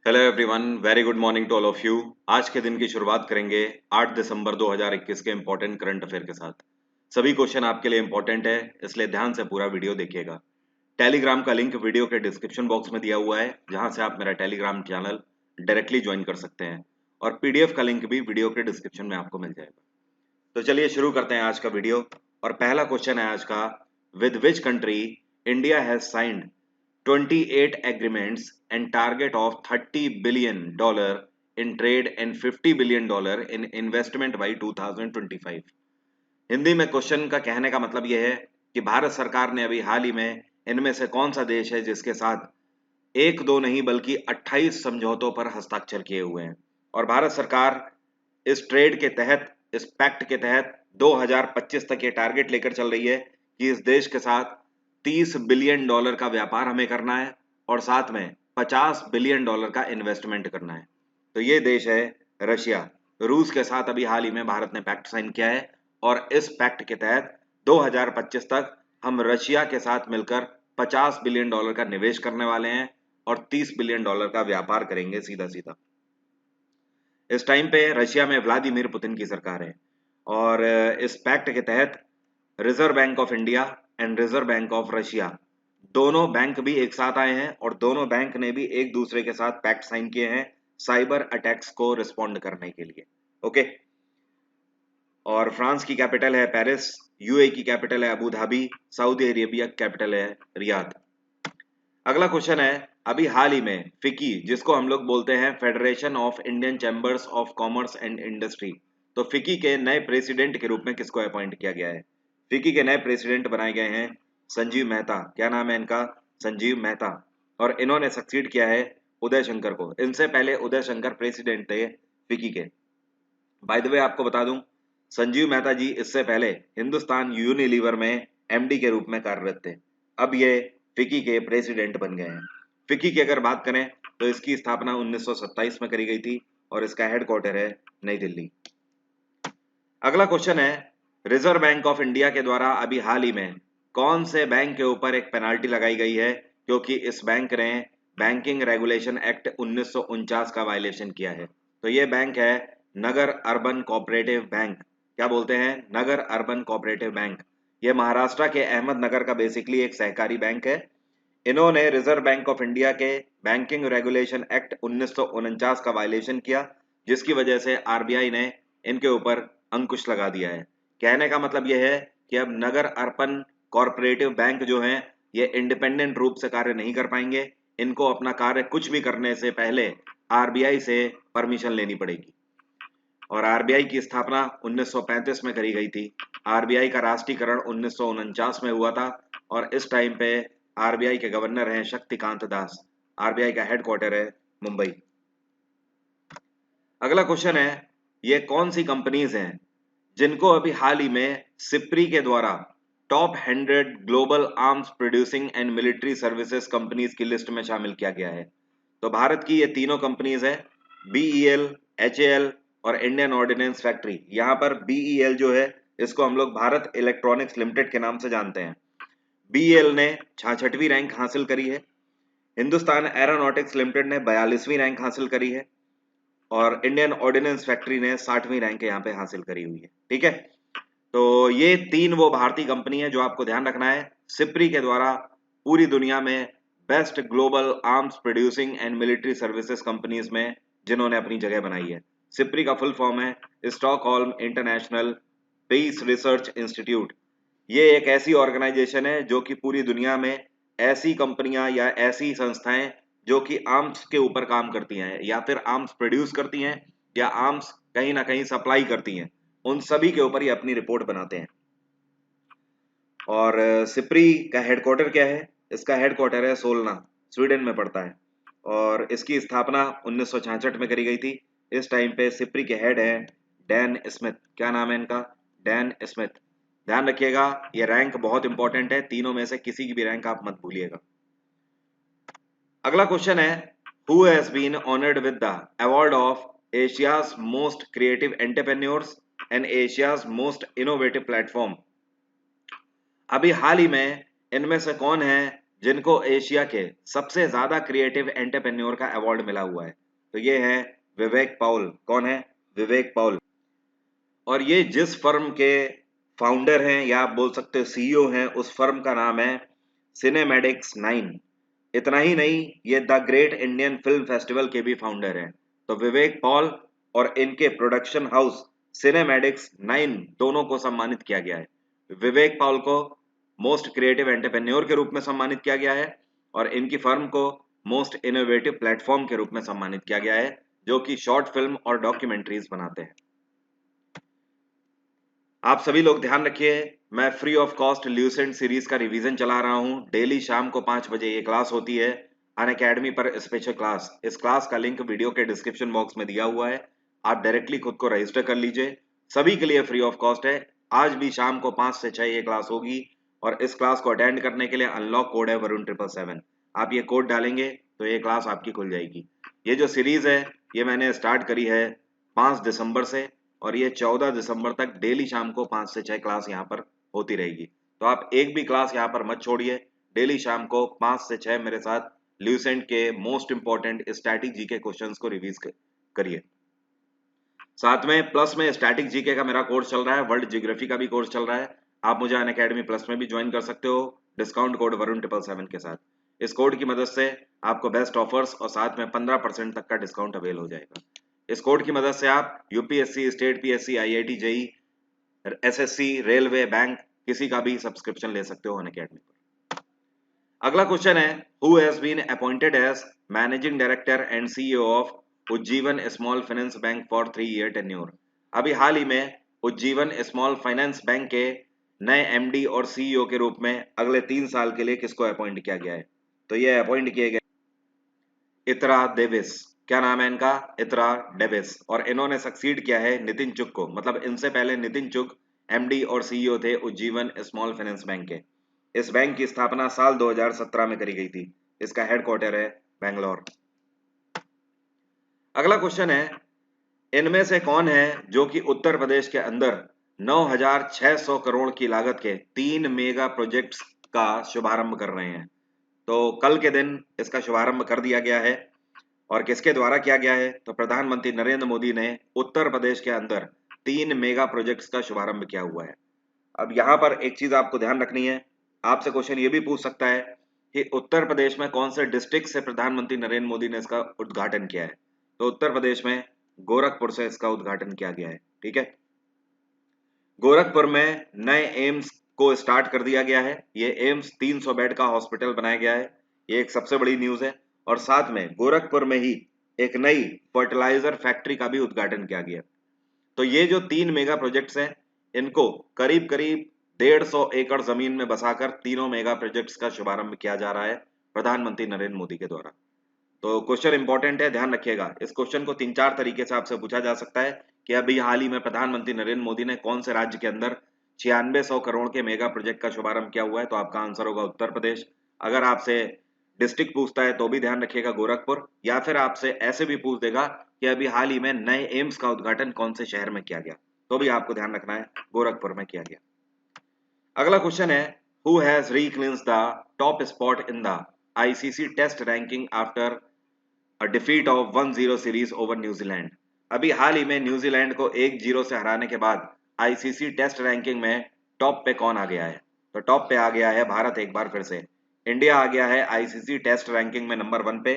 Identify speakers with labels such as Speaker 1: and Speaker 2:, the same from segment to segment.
Speaker 1: Hello everyone, very good morning to all of you. आज के दिन की शुरुआत करेंगे 8 दिसंबर 2021 के इंपॉर्टेंट करंट अफेयर के साथ। सभी क्वेश्चन आपके लिए इंपॉर्टेंट है, इसलिए ध्यान से पूरा वीडियो देखिएगा। टेलीग्राम का लिंक वीडियो के डिस्क्रिप्शन बॉक्स में दिया हुआ है, जहां से आप मेरा टेलीग्राम चैनल डायरेक्टली ज्वाइन कर सकते हैं और पीडीएफ का लिंक भी वीडियो के डिस्क्रिप्शन में आपको मिल जाएगा। तो चलिए शुरू करते हैं आज का वीडियो। और पहला क्वेश्चन है आज का, with which country India has signed 28 agreements and target of $30 billion in trade and $50 billion in investment by 2025। Hindi में क्वेश्चन का कहने का मतलब यह है कि भारत सरकार ने अभी हाल ही में इनमें से कौन सा देश है जिसके साथ एक दो नहीं बल्कि 28 समझौतों पर हस्ताक्षर किए हुए हैं। और भारत सरकार इस ट्रेड के तहत, इस पैक्ट के तहत 2025 तक ये टारगेट लेकर चल रही है कि इस देश के साथ $30 बिलियन का व्यापार हमें करना है और साथ में $50 बिलियन का इन्वेस्टमेंट करना है। तो ये देश है रशिया। रूस के साथ अभी हाल ही में भारत ने पैक्ट साइन किया है और इस पैक्ट के तहत 2025 तक हम रशिया के साथ मिलकर $50 बिलियन का निवेश करने वाले हैं और $30 बिलियन का व्यापार करेंगे सीधा सीधा। इस टाइम पे रशिया में व्लादिमीर पुतिन की सरकार है और इस पैक्ट के तहत reserve bank of India and reserve bank of Russia दोनों बैंक भी एक साथ आए हैं और दोनों बैंक ने भी एक दूसरे के साथ पैक्ट साइन किए हैं साइबर अटैक्स को रिस्पॉन्ड करने के लिए। ओके। और फ्रांस की कैपिटल है पेरिस, यूए की कैपिटल है अबू धाबी, सऊदी अरेबिया की कैपिटल है रियाद। अगला क्वेश्चन है, अभी हाल ही में फिकी, जिसको हम लोग बोलते हैं federation of Indian chambers of commerce and industry, तो फिकी के नए प्रेसिडेंट के रूप में किसको अपॉइंट किया गया है? फिकी के नए प्रेसिडेंट बनाए गए हैं संजीव मेहता। क्या नाम है इनका? संजीव मेहता। और इन्होंने सक्सीड किया है उदय शंकर को। इनसे पहले उदय शंकर प्रेसिडेंट थे फिकी के। बाय द वे आपको बता दूं, संजीव मेहता जी इससे पहले हिंदुस्तान यूनिलीवर में एमडी के रूप में कार्यरत थे। अब ये फिकी के प्रेसिडेंट बन गए हैं। फिकी की अगर बात करें तो इसकी स्थापना 1927 में करी गई थी और इसका हेडक्वार्टर है नई दिल्ली। अगला क्वेश्चन है, रिजर्व बैंक ऑफ इंडिया के द्वारा अभी हाल ही में कौन से बैंक के ऊपर एक पेनाल्टी लगाई गई है क्योंकि इस बैंक ने बैंकिंग रेगुलेशन एक्ट 1949 का वायलेशन किया है? तो ये बैंक है नगर अर्बन कोऑपरेटिव बैंक। क्या बोलते हैं? नगर अर्बन कोऑपरेटिव बैंक। ये महाराष्ट्र के अहमदनगर का बेसिकली एक सहकारी बैंक है। इन्होंने रिजर्व बैंक ऑफ इंडिया के बैंकिंग रेगुलेशन एक्ट 1949 का वायलेशन किया, जिसकी वजह से आरबीआई ने इनके ऊपर अंकुश लगा दिया है। कहने का मतलब यह है कि अब नगर अर्बन कॉरपोरेटिव बैंक जो हैं ये इंडिपेंडेंट रूप से कार्य नहीं कर पाएंगे। इनको अपना कार्य कुछ भी करने से पहले आरबीआई से परमिशन लेनी पड़ेगी। और आरबीआई की स्थापना 1935 में करी गई थी। आरबीआई का राष्ट्रीयकरण 1949 में हुआ था और इस टाइम पे आरबीआई के गवर्नर हैं शक्तिकांत दास। आरबीआई का हेडक्वार्टर है मुंबई। अगला क्वेश्चन है, ये कौन सी कंपनीज हैं जिनको अभी हाल ही में सिप्री के द्वारा top 100 global arms producing and military services companies की लिस्ट में शामिल किया गया है? तो भारत की ये तीनों कंपनीज है, बीईएल, एचएएल और इंडियन ऑर्डिनेंस फैक्ट्री। यहाँ पर बीईएल जो है इसको हम लोग भारत इलेक्ट्रॉनिक्स लिमिटेड के नाम से जानते हैं। बीईएल ने 66वीं रैंक हासिल करी है। हिंदुस्तान एरोनॉटिक्स लिमिटेड ने 42वीं रैंक हासिल करी है और इंडियन ऑर्डिनेंस फैक्ट्री ने 60वीं रैंक यहाँ पे हासिल करी हुई है। ठीक है, तो ये तीन वो भारतीय कंपनी है जो आपको ध्यान रखना है। सिप्री के द्वारा पूरी दुनिया में best global arms producing and military services companies में जिन्होंने अपनी जगह बनाई है। सिप्री का फुल फॉर्म है Stockholm international peace research institute. ये एक ऐसी ऑर्गेनाइजेशन है जो कि पूरी दुनिया में ऐसी कंपनियां या ऐसी संस्थाएं जो कि आर्म्स के ऊपर काम करती हैं या फिर आर्म्स प्रोड्यूस करती हैं या आर्म्स कहीं ना कहीं सप्लाई करती हैं, उन सभी के ऊपर ये अपनी रिपोर्ट बनाते हैं। और सिप्री का हेडक्वार्टर क्या है? इसका हेडक्वार्टर है सोलना, स्वीडन में पड़ता है और इसकी स्थापना 1966 में करी गई थी। इस टाइम पे सिप्री के हेड हैं डैन स्मिथ। क्या नाम है इनका? Dan Smith. ध्यान रखिएगा, ये रैंक बहुत इंपॉर्टेंट है, तीनों में से किसी की भी रैंक आप मत भूलिएगा। अगला क्वेश्चन है, who has been honoured with the award of Asia's most creative entrepreneurs and Asia's most innovative platform? अभी हाल ही में इनमें से कौन है जिनको एशिया के सबसे ज्यादा क्रिएटिव एंटरप्रेन्योर का अवार्ड मिला हुआ है, तो ये है विवेक पॉल। कौन है? विवेक पॉल। और ये जिस फर्म के फाउंडर हैं या आप बोल सकते हो सीईओ हैं, उस फर्म का नाम है सिनेमैटिक्स 9। इतना ही नहीं, ये the great Indian film festival के भी फाउंडर हैं। तो विवेक पॉल और इनके प्रोडक्शन हाउस सिनेमैटिक्स 9 दोनों को सम्मानित किया गया है। विवेक पॉल को मोस्ट क्रिएटिव एंटरप्रेन्योर के रूप में सम्मानित किया गया है और इनकी फर्म को मोस्ट इनोवेटिव प्लेटफॉर्म के रूप में सम्मानित किया गया है, जो कि शॉर्ट फिल्म और डॉक्यूमेंट्रीज बनाते हैं। आप सभी लोग ध्यान रखिए, मैं free of cost Lucent series का रिवीजन चला रहा हूं। डेली शाम को 5 बजे ये क्लास होती है, अनअकैडमी पर स्पेशल क्लास। इस क्लास का लिंक वीडियो के डिस्क्रिप्शन बॉक्स में दिया हुआ है, आप डायरेक्टली खुद को रजिस्टर कर लीजिए। सभी के लिए फ्री ऑफ कॉस्ट है। आज भी शाम को 5 से 6 ये क्लास होगी और इस क्लास को अटेंड करने के लिए अनलॉक कोड है वरुण 777। आप ये कोड डालेंगे तो ये क्लास आपकी खुल जाएगी। ये जो सीरीज है ये मैंने स्टार्ट करी है 5 दिसंबर से और ये 14 दिसंबर तक डेली शाम को 5 से 6 क्लास यहाँ पर होती रहेगी। तो आप एक भी क्लास यहाँ पर मत छोड़िए। डेली शाम को 5 से 6 मेरे साथ ल्यूसेंट के most important static GK questions को रिवीज करिए। साथ में प्लस में स्टैटिक जीके का मेरा कोर्स चल रहा है, वर्ल्ड ज्योग्राफी का भी कोर्स चल रहा है। आप मुझे अनअकैडमी प्लस में भी ज्वाइन कर सकते हो डिस्काउंट कोड वरुण 777 के साथ। इस कोड की मदद से आपको बेस्ट ऑफर्स और साथ में 15% तक का डिस्काउंट अवेल हो जाएगा। इस कोड की मदद से आप UPSC, state PSC, IIT JEE, SSC, railway, bank किसी का भी सब्सक्रिप्शन ले सकते हो अनअकैडमी पर। अगला क्वेश्चन है, who has been appointed as managing director and CEO of Ujjivan small finance bank for 3 year tenure. अभी हाल ही में उज्जीवन स्मॉल फाइनेंस बैंक के नए एमडी और सीईओ के रूप में अगले 3 साल के लिए किसको अपॉइंट किया गया है? तो ये अपॉइंट किए गए इतरा डेविस। क्या नाम है इनका? इतरा डेविस। और इन्होंने सक्सीड किया है नितिन चुग को। मतलब इनसे पहले नितिन चुग एमडी और सीईओ थे उज्जीवन स्मॉल फाइनेंस बैंक के। इस बैंक की स्थापना साल 2017 में करी गई थी। इसका हेडक्वार्टर है बेंगलोर। अगला क्वेश्चन है, इनमें से कौन है जो कि उत्तर प्रदेश के अंदर 9,600 करोड़ की लागत के 3 मेगा प्रोजेक्ट्स का शुभारंभ कर रहे हैं? तो कल के दिन इसका शुभारंभ कर दिया गया है और किसके द्वारा किया गया है? तो प्रधानमंत्री नरेंद्र मोदी ने उत्तर प्रदेश के अंदर 3 मेगा प्रोजेक्ट्स का शुभारंभ किया हुआ है। अब यहाँ पर एक चीज आपको ध्यान रखनी है, आपसे क्वेश्चन ये भी पूछ सकता है कि उत्तर प्रदेश में कौन से डिस्ट्रिक्ट से प्रधानमंत्री नरेंद्र मोदी ने इसका उद्घाटन किया है? तो उत्तर प्रदेश में गोरखपुर से इसका उद्घाटन किया गया है। ठीक है, गोरखपुर में नए एम्स को स्टार्ट कर दिया गया है। ये एम्स 300 बेड का हॉस्पिटल बनाया गया है। ये एक सबसे बड़ी न्यूज है। और साथ में गोरखपुर में ही एक नई फर्टिलाइजर फैक्ट्री का भी उद्घाटन किया गया। तो ये जो 3 मेगा प्रोजेक्ट्स हैं, इनको करीब करीब 150 एकड़ जमीन में बसाकर तीनों मेगा प्रोजेक्ट्स का शुभारंभ किया जा रहा है प्रधानमंत्री नरेंद्र मोदी के द्वारा। तो क्वेश्चन इंपॉर्टेंट है, ध्यान रखिएगा। इस क्वेश्चन को 3-4 तरीके से आपसे पूछा जा सकता है कि अभी हाल ही में प्रधानमंत्री नरेंद्र मोदी ने कौन से राज्य के अंदर 9600 करोड़ के मेगा प्रोजेक्ट का शुभारंभ किया हुआ है? तो आपका आंसर होगा उत्तर प्रदेश। अगर आपसे डिस्ट्रिक्ट पूछता है तो भी ध्यान रखिएगा गोरखपुर, या फिर आपसे ऐसे भी पूछ देगा कि अभी हाल ही में नए एम्स का उद्घाटन कौन से शहर में किया गया, तो भी आपको ध्यान रखना है गोरखपुर में किया गया। अगला क्वेश्चन है, who has reclaimed the top spot in the ICC test ranking after a defeat of 1-0 series over New Zealand. अभी हाल ही में न्यूजीलैंड को 1-0 से हराने के बाद आईसीसी टेस्ट रैंकिंग में टॉप पे कौन आ गया है? तो टॉप पे आ गया है भारत। एक बार फिर से इंडिया आ गया है आईसीसी टेस्ट रैंकिंग में नंबर 1 पे।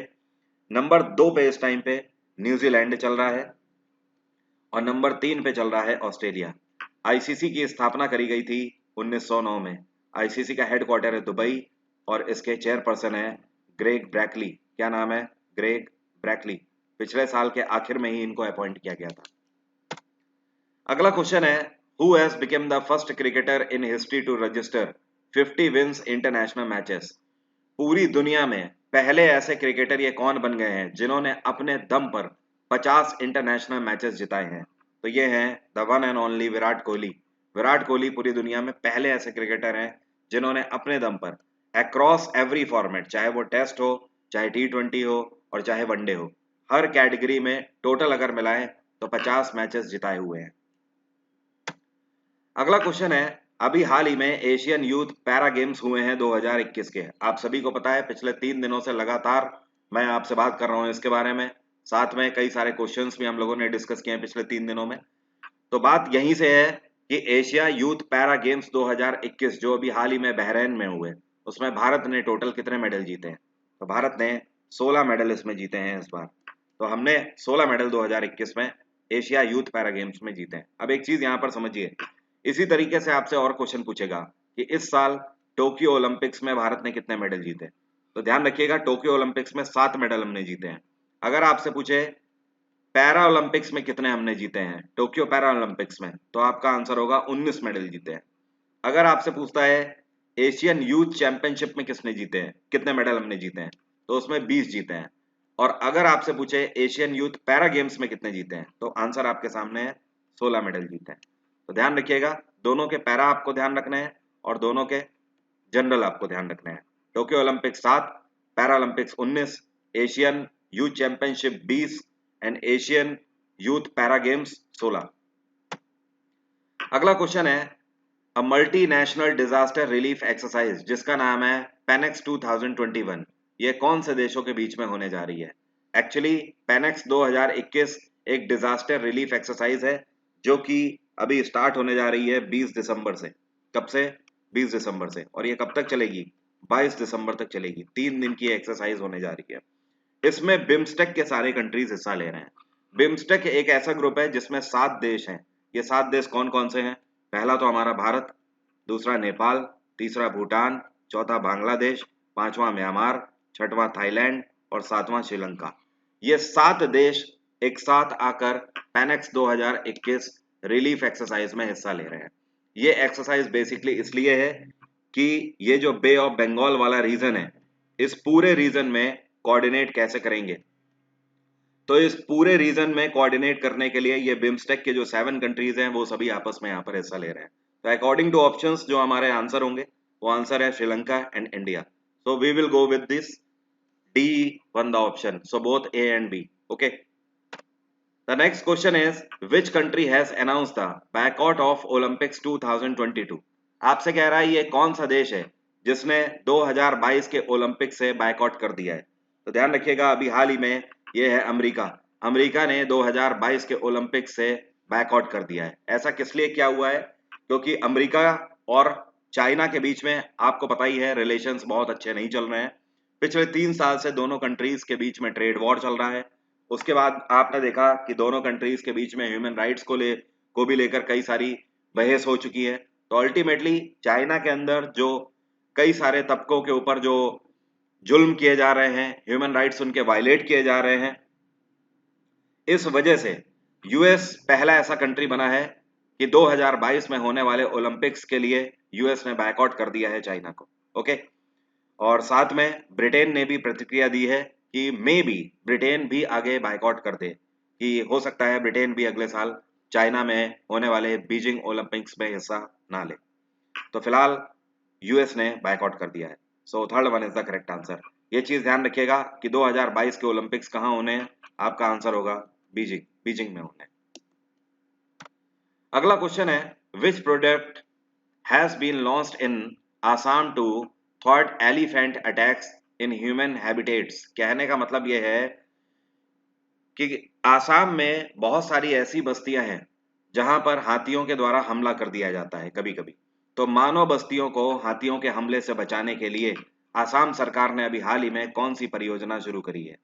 Speaker 1: नंबर 2 पे इस टाइम पे न्यूजीलैंड चल रहा है और नंबर 3 पे चल रहा है ऑस्ट्रेलिया। आईसीसी की स्थापना करी गई थी 1909 में। आईसीसी का हेडक्वार्टर है दुबई और इसके चेयरपर्सन है ग्रेग ब्रैकली। क्या नाम है? ग्रेग ब्रैकली। पिछले साल के आखिर में ही इनको अपॉइंट किया गया था। अगला क्वेश्चन है, who has become the first cricketer in history to register 50 wins international matches. पूरी दुनिया में पहले ऐसे क्रिकेटर ये कौन बन गए हैं जिन्होंने अपने दम पर 50 इंटरनेशनल मैचेस जिताए हैं? तो ये हैं the one and only Virat Kohli. Virat Kohli पूरी दुनिया में पहले ऐसे क्रिकेटर हैं जिन्होंने अपने दम पर अक्रॉस एवरी फॉर्मेट, चाहे वो टेस्ट हो, चाहे T20 हो और चाहे वनडे हो, हर कैटेगरी में टोटल अगर मिलाएं तो 50 मैचेस जिताए हुए हैं। अगला क्वेश्चन है, अभी हाल ही में एशियन यूथ पैरा गेम्स हुए हैं 2021 के। आप सभी को पता है पिछले 3 दिनों से लगातार मैं आपसे बात कर रहा हूं इसके बारे में। साथ में कई सारे क्वेश्चंस भी हम लोगों ने डिस्कस किए हैं पिछले 3 दिनों में। तो बात यहीं से है कि एशिया यूथ पैरा गेम्स 2021 जो अभी हाल ही में बहरीन में हुए, उसमें भारत ने टोटल कितने मेडल जीते हैं? तो भारत ने 16 मेडल इसमें जीते हैं इस बार। तो हमने 16 मेडल 2021 में एशिया यूथ पैरा गेम्स में जीते हैं। अब एक चीज यहाँ पर समझिए, इसी तरीके से आपसे और क्वेश्चन पूछेगा कि इस साल टोक्यो ओलंपिक्स में भारत ने कितने मेडल जीते। तो ध्यान रखिएगा, टोक्यो ओलंपिक्स में 7 मेडल हमने जीते हैं। अगर आपसे पूछे पैरा ओलंपिक्स में कितने हमने जीते हैं, टोक्यो पैरा ओलंपिक्स में, तो आपका आंसर होगा 19 मेडल जीते हैं। अगर आपसे पूछता है एशियन यूथ चैंपियनशिप में किसने जीते हैं, कितने मेडल हमने जीते हैं, तो उसमें 20 जीते हैं। और अगर आपसे पूछे एशियन यूथ पैरा गेम्स में कितने जीते हैं, तो आंसर आपके सामने है 16 मेडल जीते हैं। तो ध्यान रखिएगा, दोनों के पैरा आपको ध्यान रखने हैं और दोनों के जनरल आपको ध्यान रखने हैं। Tokyo Olympics 7, para Olympics 19, Asian youth championship 20 and Asian youth para games 16। अगला क्वेश्चन है a multinational disaster relief exercise जिसका नाम है पेनेक्स 2021, ये कौन से देशों के बीच में होने जा रही है? एक्चुअली पेनेक्स 2021 एक डिजास्टर रिलीफ एक्सरसाइज है जो कि अभी स्टार्ट होने जा रही है 20 दिसंबर से। कब से? 20 दिसंबर से। और ये कब तक चलेगी? 22 दिसंबर तक चलेगी। 3 दिन की एक्सरसाइज होने जा रही है। इसमें बिम्स्टेक के सारे कंट्रीज हिस्सा ले रहे हैं। बिम्स्टेक एक ऐसा ग्रुप है जिसमें 7 देश हैं। ये 7 देश कौन कौन से हैं? पहला तो हमारा भारत, दूसरा नेपाल, तीसरा भूटान, चौथा बांग्लादेश, पांचवा म्यांमार, छठवां थाईलैंड और सातवां श्रीलंका। ये 7 देश एक साथ आकर पैनेक्स 2021 रिलीफ एक्सरसाइज में हिस्सा ले रहे हैं। ये एक्सरसाइज बेसिकली इसलिए है कि ये जो बे ऑफ बंगाल वाला रीजन है, इस पूरे रीजन में कोऑर्डिनेट कैसे करेंगे। तो इस पूरे रीजन में कोऑर्डिनेट करने के लिए ये बिम्स्टेक के जो 7 कंट्रीज हैं वो सभी आपस में यहाँ पर हिस्सा ले रहे हैं। तो अकॉर्डिंग टू ऑप्शंस जो हमारे आंसर होंगे वो आंसर है Sri Lanka and India. So we will go with this D one the option, so both A and B. Okay, the next question is which country has announced the boycott of Olympics 2022। आपसे कह रहा है ये कौन सा देश है जिसने 2022 के ओलंपिक से बायकॉट कर दिया है। तो ध्यान रखिएगा, अभी हाल ही में ये है अमेरिका। अमेरिका ने 2022 के ओलंपिक से बैकआउट कर दिया है। ऐसा किस लिए क्या हुआ है? क्योंकि अमेरिका और चाइना के बीच में आपको पता ही है रिलेशंस बहुत अच्छे नहीं चल रहे हैं। पिछले 3 साल से दोनों कंट्रीज के बीच में ट्रेड वॉर चल रहा है। उसके बाद आपने देखा कि दोनों कंट्रीज के बीच में ह्यूमन राइट्स को भी लेकर कई सारी बहस हो चुकी है। तो अल्टीमेटली चाइना के अंदर जो कई सारे तबकों के ऊपर जो जुल्म किए जा रहे हैं, ह्यूमन राइट्स उनके वायलेट किए जा रहे हैं, इस वजह से यूएस पहला ऐसा कंट्री बना है कि 2022 में होने वाले ओलंपिक्स के लिए यूएस ने बैकआउट कर दिया है चाइना को। ओके, और साथ में ब्रिटेन ने भी प्रतिक्रिया दी है कि मे बी ब्रिटेन भी आगे बाइकआउट कर दे, कि हो सकता है ब्रिटेन भी अगले साल चाइना में होने वाले बीजिंग ओलंपिक्स में हिस्सा ना ले। तो फिलहाल यूएस ने बाइकआउट कर दिया है। So third one is the correct answer. ये चीज ध्यान रखिएगा कि 2022 के ओलंपिक्स कहाँ होने हैं, आपका आंसर होगा बीजिंग, बीजिंग में होने हैं। अगला क्वेश्चन है which product has been launched in Assam to thwart elephant attacks in human habitats. कहने का मतलब यह है कि आसाम में बहुत सारी ऐसी बस्तियां हैं जहां पर हाथियों के द्वारा हमला कर दिया जाता है कभी कभी। तो मानव बस्तियों को हाथियों के हमले से बचाने के लिए आसाम सरकार ने अभी हाल ही में कौन सी परियोजना शुरू करी है?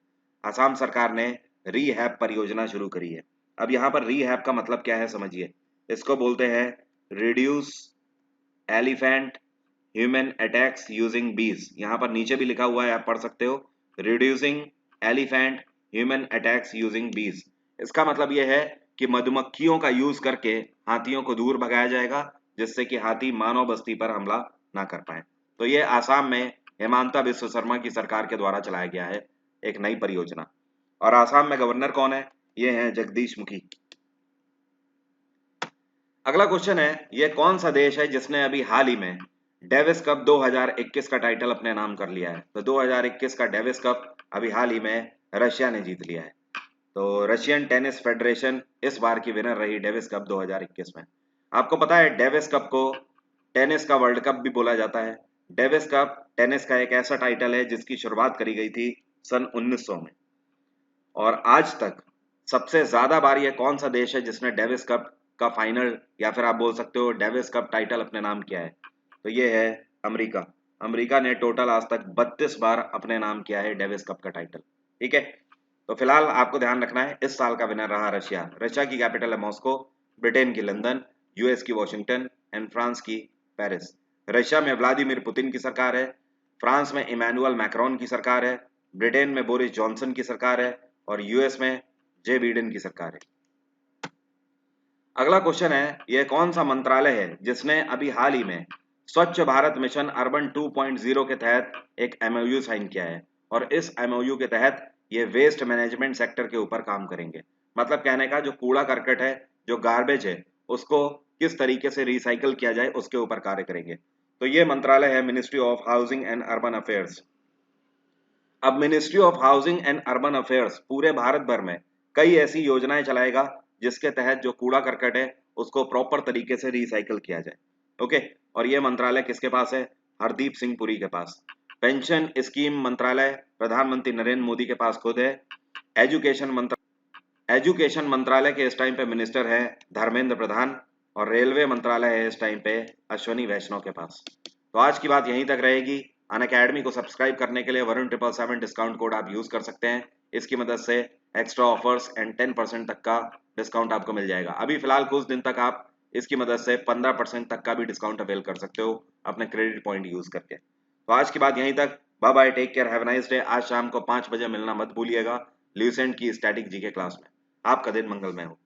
Speaker 1: आसाम सरकार ने रीहैब परियोजना शुरू करी है। अब यहाँ पर रीहैब का मतलब क्या है समझिए, इसको बोलते हैं reduce elephant human attacks using बीज। यहाँ पर नीचे भी लिखा हुआ है, आप पढ़ सकते हो, reducing elephant human attacks using बीज। इसका मतलब यह है कि मधुमक्खियों का यूज करके हाथियों को दूर भगाया जाएगा जिससे कि हाथी मानव बस्ती पर हमला ना कर पाए। तो ये आसाम में हेमंता बिस्व शर्मा की सरकार के द्वारा चलाया गया है एक नई परियोजना। और आसाम में गवर्नर कौन है? ये हैं जगदीश मुखी। अगला क्वेश्चन है ये कौन सा देश है जिसने अभी हाल ही में डेविस कप 2021 का टाइटल अपने नाम कर लिया है? तो 2021 का डेविस कप अभी हाल ही में रशिया ने जीत लिया है। तो रशियन टेनिस फेडरेशन इस बार की विनर रही डेविस कप 2021 में। आपको पता है डेविस कप को टेनिस का वर्ल्ड कप भी बोला जाता है। डेविस कप टेनिस का एक ऐसा टाइटल है जिसकी शुरुआत करी गई थी सन 1900 में। और आज तक सबसे ज्यादा बार ये कौन सा देश है जिसने डेविस कप का फाइनल या फिर आप बोल सकते हो डेविस कप टाइटल अपने नाम किया है? तो ये है अमेरिका। अमेरिका ने टोटल आज तक 32 बार अपने नाम किया है डेविस कप का टाइटल। ठीक है, तो फिलहाल आपको ध्यान रखना है इस साल का विनर रहा रशिया। रशिया की कैपिटल है मॉस्को, ब्रिटेन की लंदन, यूएस की वॉशिंगटन एंड फ्रांस की पेरिस। रशिया में व्लादिमीर पुतिन की सरकार है, फ्रांस में इमैनुअल मैक्रोन की सरकार है, ब्रिटेन में बोरिस जॉनसन की सरकार है और यूएस में जे बिडेन की सरकार है। अगला क्वेश्चन है, यह कौन सा मंत्रालय है जिसने अभी हाल ही में स्वच्छ भारत मिशन अर्बन 2.0 के तहत एक एमओयू साइन किया है और इस एमओयू के तहत ये वेस्ट मैनेजमेंट सेक्टर के ऊपर काम करेंगे। मतलब कहने का जो कूड़ा करकट है, जो गार्बेज है, उसको किस तरीके से रिसाइकल किया जाए उसके ऊपर कार्य करेंगे। तो ये मंत्रालय है ministry of housing and urban affairs. अब ministry of housing and urban affairs पूरे भारत भर में कई ऐसी योजनाएं चलाएगा जिसके तहत जो कूड़ा करकट है उसको प्रॉपर तरीके से रिसाइकल किया जाए। ओके, और ये मंत्रालय किसके पास है? हरदीप सिंह पुरी के पास। पेंशन स्कीम मंत्रालय प्रधानमंत्री नरेंद्र मोदी के पास खुद है। एजुकेशन मंत्रालय के इस टाइम पे मिनिस्टर है धर्मेंद्र प्रधान और रेलवे मंत्रालय है इस टाइम पे अश्वनी वैष्णव के पास। तो आज की बात यहीं तक रहेगी। अनअकैडमी को सब्सक्राइब करने के लिए वरुण 777 डिस्काउंट कोड आप यूज कर सकते हैं। इसकी मदद से एक्स्ट्रा ऑफर्स एंड 10% तक का डिस्काउंट आपको मिल जाएगा। अभी फिलहाल कुछ दिन तक आप इसकी मदद से 15% तक का भी डिस्काउंट अवेल कर सकते हो अपने क्रेडिट पॉइंट यूज करके। तो आज की बात यहीं तक। Bye bye, take care, have a nice day. आज शाम को 5 बजे मिलना मत भूलिएगा ल्यूसेंट की स्टैटिक जीके क्लास में। आपका दिन मंगलमय हो।